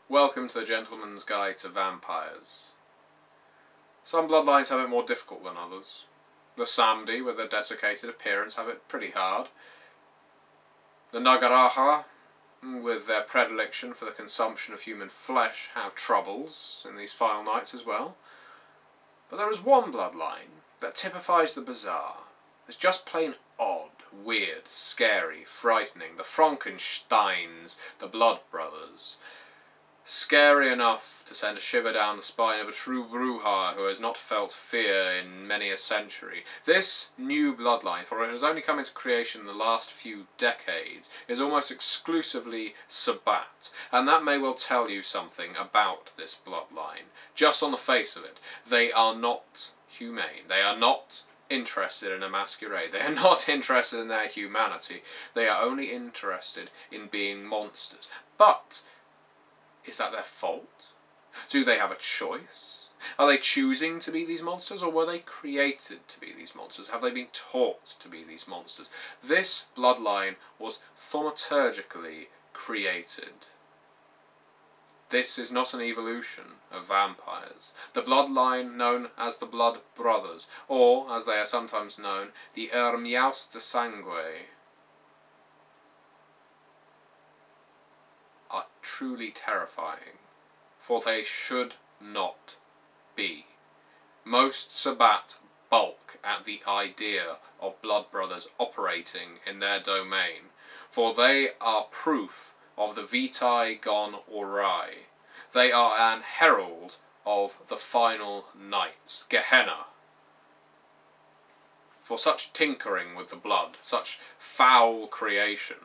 Welcome to the Gentleman's Guide to Vampires. Some bloodlines have it more difficult than others. The Samdi, with their desiccated appearance, have it pretty hard. The Nagaraja, with their predilection for the consumption of human flesh, have troubles in these final nights as well. But there is one bloodline that typifies the bizarre. It's just plain odd, weird, scary, frightening. The Frankensteins, the Blood Brothers. Scary enough to send a shiver down the spine of a true Bruja who has not felt fear in many a century. This new bloodline, for it has only come into creation in the last few decades, is almost exclusively Sabbat, and that may well tell you something about this bloodline. Just on the face of it, they are not humane. They are not interested in a masquerade. They are not interested in their humanity. They are only interested in being monsters. But is that their fault? Do they have a choice? Are they choosing to be these monsters, or were they created to be these monsters? Have they been taught to be these monsters? This bloodline was thaumaturgically created. This is not an evolution of vampires. The bloodline known as the Blood Brothers, or, as they are sometimes known, the Hermiaus de Sangue, are truly terrifying, for they should not be. Most Sabbat balk at the idea of Blood Brothers operating in their domain, for they are proof of the vitae gone awry. They are an herald of the final nights, Gehenna. For such tinkering with the blood, such foul creation,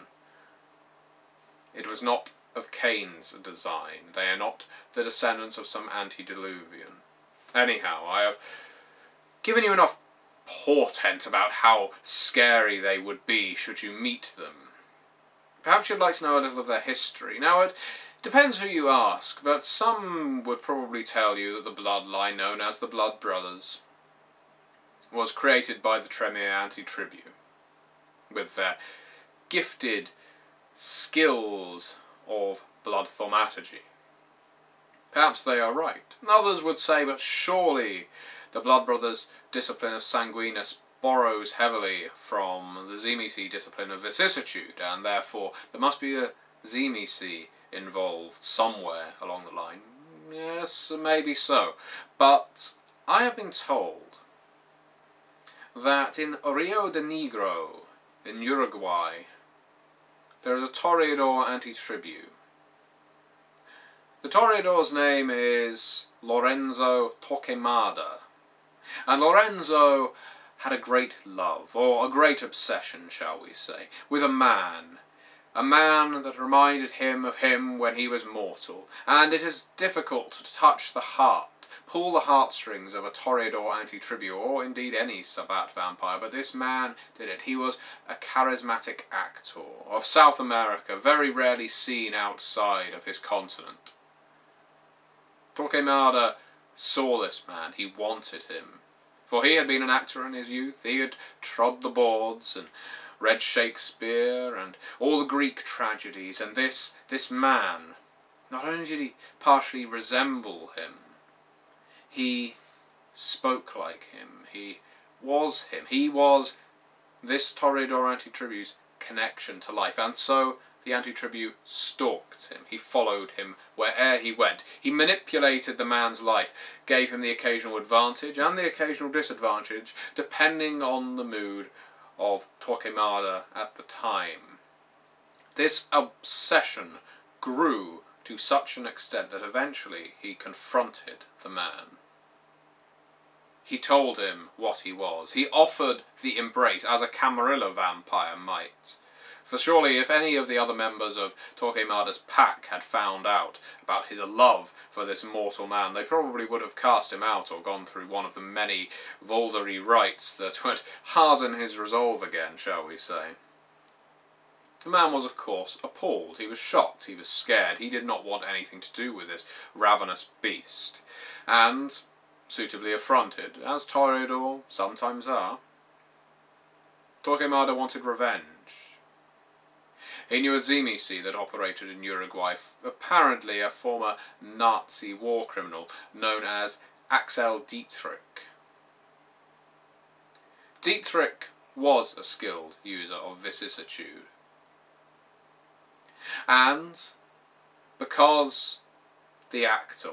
it was not of Cain's design. They are not the descendants of some antediluvian. Anyhow, I have given you enough portent about how scary they would be should you meet them. Perhaps you'd like to know a little of their history. Now, it depends who you ask, but some would probably tell you that the bloodline known as the Blood Brothers was created by the Tremere Anti-Tribu, with their gifted skills of blood thaumaturgy. Perhaps they are right. Others would say, but surely the Blood Brothers' discipline of sanguinus borrows heavily from the Tzimisce discipline of vicissitude, and therefore there must be a Tzimisce involved somewhere along the line. Yes, maybe so. But I have been told that in Rio de Negro, in Uruguay, there is a Toreador anti-tribu. The Toreador's name is Lorenzo Torquemada, and Lorenzo had a great love, or a great obsession, shall we say, with a man that reminded him of him when he was mortal, and it is difficult to touch the heart, pull the heartstrings of a Toreador anti-tribu, or indeed any Sabbat vampire, but this man did it. He was a charismatic actor of South America, very rarely seen outside of his continent. Torquemada saw this man, he wanted him, for he had been an actor in his youth. He had trod the boards and read Shakespeare and all the Greek tragedies, and this man, not only did he partially resemble him, he spoke like him, he was him. He was this Toreador anti-tribu's connection to life, and so the anti-tribu stalked him. He followed him where'er he went. He manipulated the man's life, gave him the occasional advantage and the occasional disadvantage, depending on the mood of Torquemada at the time. This obsession grew to such an extent that eventually he confronted the man. He told him what he was. He offered the embrace, as a Camarilla vampire might. For surely if any of the other members of Torquemada's pack had found out about his love for this mortal man, they probably would have cast him out or gone through one of the many Voldery rites that would harden his resolve again, shall we say. The man was, of course, appalled. He was shocked. He was scared. He did not want anything to do with this ravenous beast. And, suitably affronted, as Toreador sometimes are, Torquemada wanted revenge. a new Azimisi that operated in Uruguay, apparently a former Nazi war criminal known as Axel Dietrich. Dietrich was a skilled user of vicissitude, and because the actor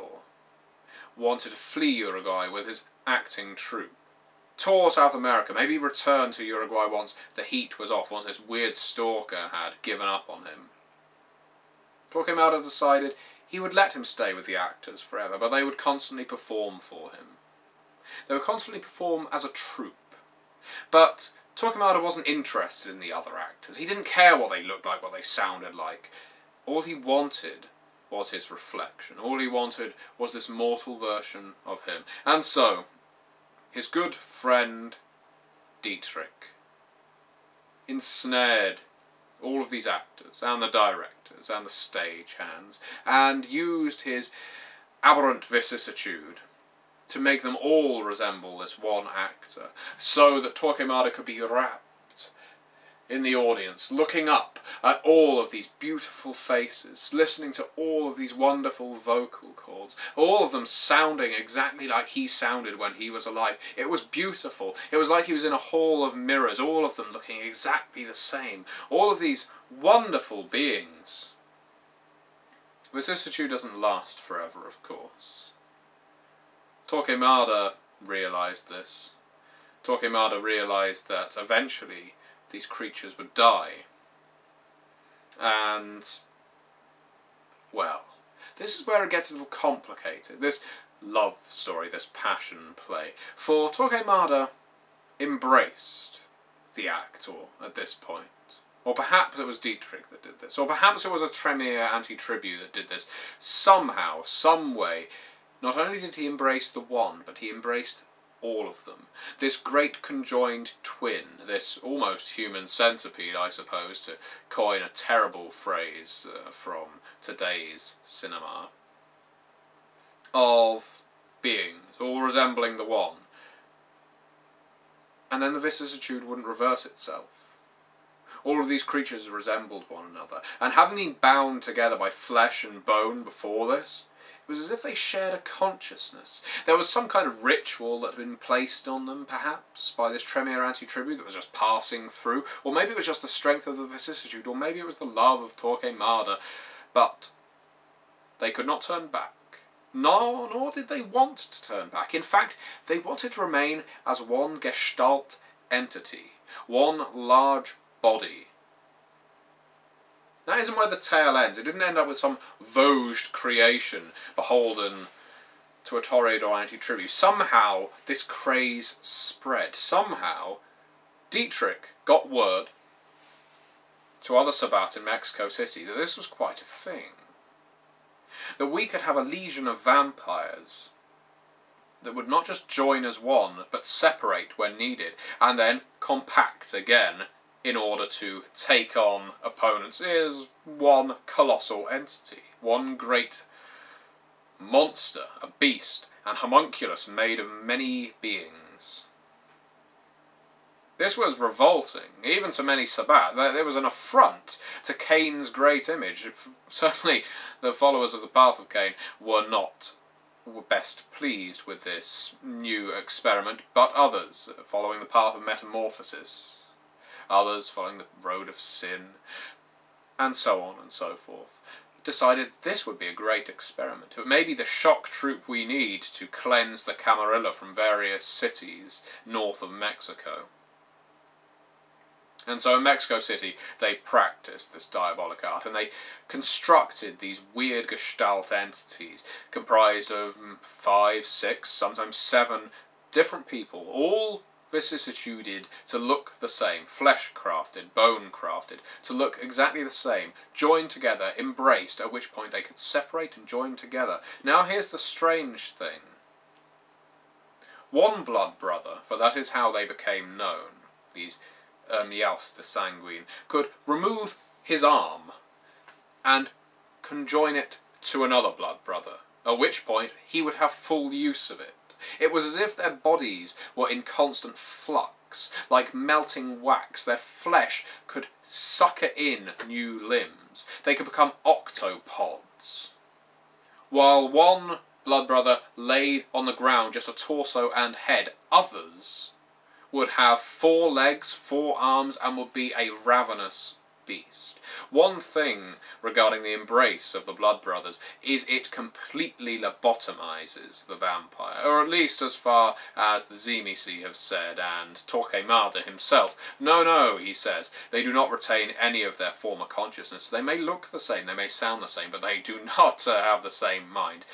wanted to flee Uruguay with his acting troupe, tour South America, maybe return to Uruguay once the heat was off, once this weird stalker had given up on him, Torquemada decided he would let him stay with the actors forever, but they would constantly perform for him. They would constantly perform as a troupe. But Torquemada wasn't interested in the other actors. He didn't care what they looked like, what they sounded like. All he wanted was his reflection. All he wanted was this mortal version of him. And so, his good friend Dietrich ensnared all of these actors, and the directors, and the stagehands, and used his aberrant vicissitude to make them all resemble this one actor, so that Torquemada could be wrapped in the audience, looking up at all of these beautiful faces, listening to all of these wonderful vocal cords, all of them sounding exactly like he sounded when he was alive. It was beautiful. It was like he was in a hall of mirrors, all of them looking exactly the same. All of these wonderful beings. Vicissitude doesn't last forever, of course. Torquemada realised this. Torquemada realised that eventually these creatures would die. And, well, this is where it gets a little complicated. This love story, this passion play. For Torquemada embraced the actor at this point. Or perhaps it was Dietrich that did this. Or perhaps it was a Tremere anti-tribute that did this. Somehow, some way, not only did he embrace the one, but he embraced all of them. This great conjoined twin, this almost human centipede, I suppose, to coin a terrible phrase from today's cinema, of beings, all resembling the one. And then the vicissitude wouldn't reverse itself. All of these creatures resembled one another, and having been bound together by flesh and bone before this, it was as if they shared a consciousness. There was some kind of ritual that had been placed on them, perhaps, by this Tremere anti-tribute that was just passing through, or maybe it was just the strength of the vicissitude, or maybe it was the love of Torquemada, but they could not turn back. No, nor did they want to turn back. In fact, they wanted to remain as one gestalt entity, one large body. That isn't where the tale ends. It didn't end up with some Vosged creation beholden to a Toreador anti-tribute. Somehow this craze spread. Somehow Dietrich got word to other Sabbat in Mexico City that this was quite a thing. That we could have a legion of vampires that would not just join as one, but separate when needed, and then compact again in order to take on opponents. Is one colossal entity, one great monster, a beast, an homunculus made of many beings. This was revolting, even to many Sabbat. There was an affront to Cain's great image. Certainly the followers of the path of Cain were best pleased with this new experiment, but others, following the path of metamorphosis, others following the road of sin, and so on and so forth, decided this would be a great experiment. It may be the shock troop we need to cleanse the Camarilla from various cities north of Mexico. And so in Mexico City they practiced this diabolic art, and they constructed these weird gestalt entities comprised of 5, 6, sometimes 7 different people, all vicissituded to look the same, flesh crafted, bone crafted, to look exactly the same, joined together, embraced, at which point they could separate and join together. Now here's the strange thing. One blood brother, for that is how they became known, these Yaus the Sanguine, could remove his arm and conjoin it to another blood brother, at which point he would have full use of it. It was as if their bodies were in constant flux. wax, like melting wax. Their flesh could sucker in new limbs. They could become octopods. While one blood brother laid on the ground just a torso and head, others would have 4 legs, 4 arms, and would be a ravenous beast. One thing regarding the embrace of the blood brothers is it completely lobotomizes the vampire, or at least as far as the Tzimisce have said, and Torquemada himself. No, he says, they do not retain any of their former consciousness. They may look the same, they may sound the same, but they do not have the same mind.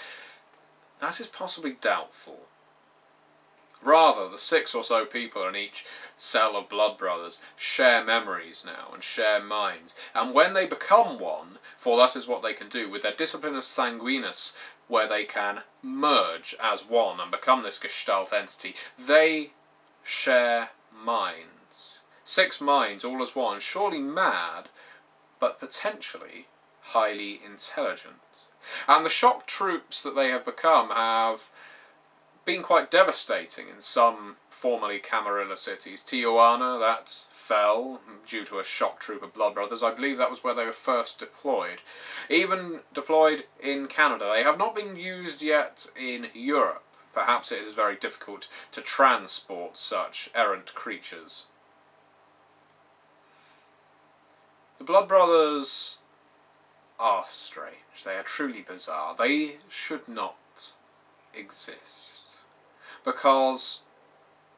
That is possibly doubtful. Rather, the 6 or so people in each cell of blood brothers share memories now and share minds, and when they become one, for that is what they can do with their discipline of sanguinus, where they can merge as one and become this gestalt entity, they share minds. 6 minds all as one, surely mad, but potentially highly intelligent. And the shock troops that they have become have been quite devastating in some formerly Camarilla cities. Tijuana, that fell due to a shock troop of blood brothers. I believe that was where they were first deployed. Even deployed in Canada. They have not been used yet in Europe. Perhaps it is very difficult to transport such errant creatures. The blood brothers are strange. They are truly bizarre. They should not exist, because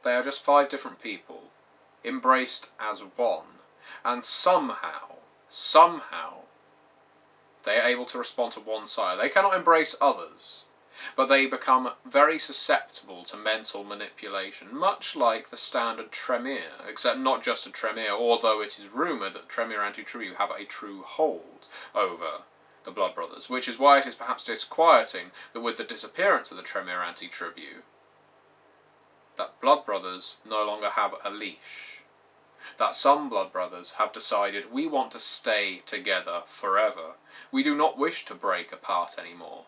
they are just 5 different people, embraced as one, and somehow, they are able to respond to one side. They cannot embrace others, but they become very susceptible to mental manipulation, much like the standard Tremere, except not just a Tremere, although it is rumoured that Tremere anti-True have a true hold over the blood brothers, which is why it is perhaps disquieting that with the disappearance of the Tremere anti-Tribute, that blood brothers no longer have a leash. That some blood brothers have decided we want to stay together forever. We do not wish to break apart anymore.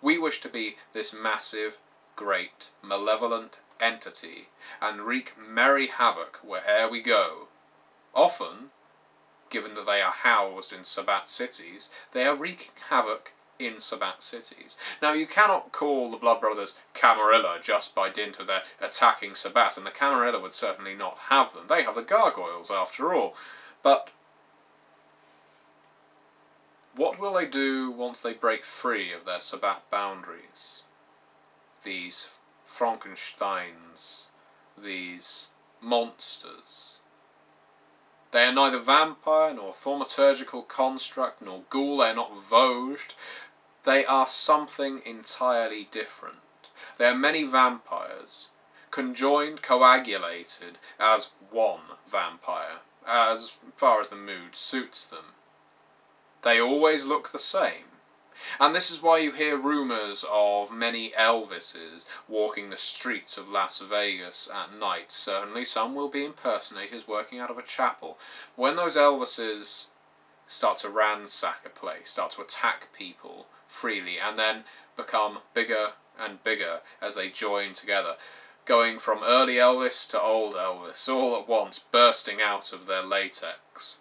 We wish to be this massive, great, malevolent entity and wreak merry havoc where'er we go. Often, given that they are housed in Sabbat cities, they are wreaking havoc in Sabbat cities. Now, you cannot call the blood brothers Camarilla just by dint of their attacking Sabbat, and the Camarilla would certainly not have them. They have the gargoyles, after all. But what will they do once they break free of their Sabbat boundaries? These Frankensteins, these monsters. They are neither vampire, nor thaumaturgical construct, nor ghoul. They are not Vosged. They are something entirely different. They are many vampires, conjoined, coagulated as one vampire, as far as the mood suits them. They always look the same. And this is why you hear rumours of many Elvises walking the streets of Las Vegas at night. Certainly some will be impersonators working out of a chapel. When those Elvises start to ransack a place, start to attack people freely, and then become bigger and bigger as they join together, going from early Elvis to old Elvis, all at once, bursting out of their latex,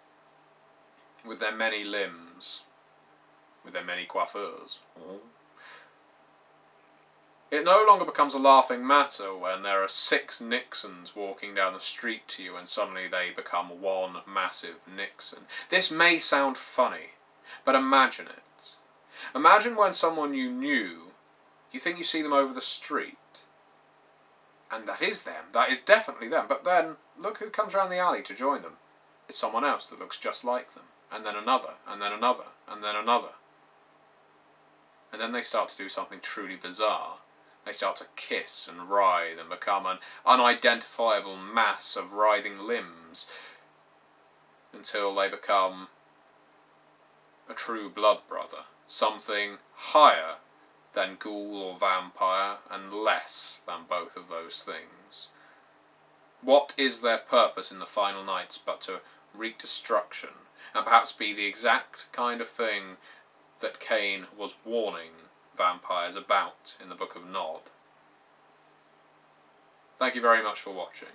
with their many limbs, with their many coiffures. It no longer becomes a laughing matter when there are 6 Nixons walking down the street to you and suddenly they become one massive Nixon. This may sound funny, but imagine it. Imagine when someone you knew, you think you see them over the street, and that is them, that is definitely them, but then look who comes around the alley to join them. It's someone else that looks just like them, and then another, and then another, and then another. And then they start to do something truly bizarre. They start to kiss and writhe and become an unidentifiable mass of writhing limbs until they become a true blood brother. Something higher than ghoul or vampire and less than both of those things. What is their purpose in the final nights but to wreak destruction and perhaps be the exact kind of thing that Cain was warning vampires about in the Book of Nod? Thank you very much for watching.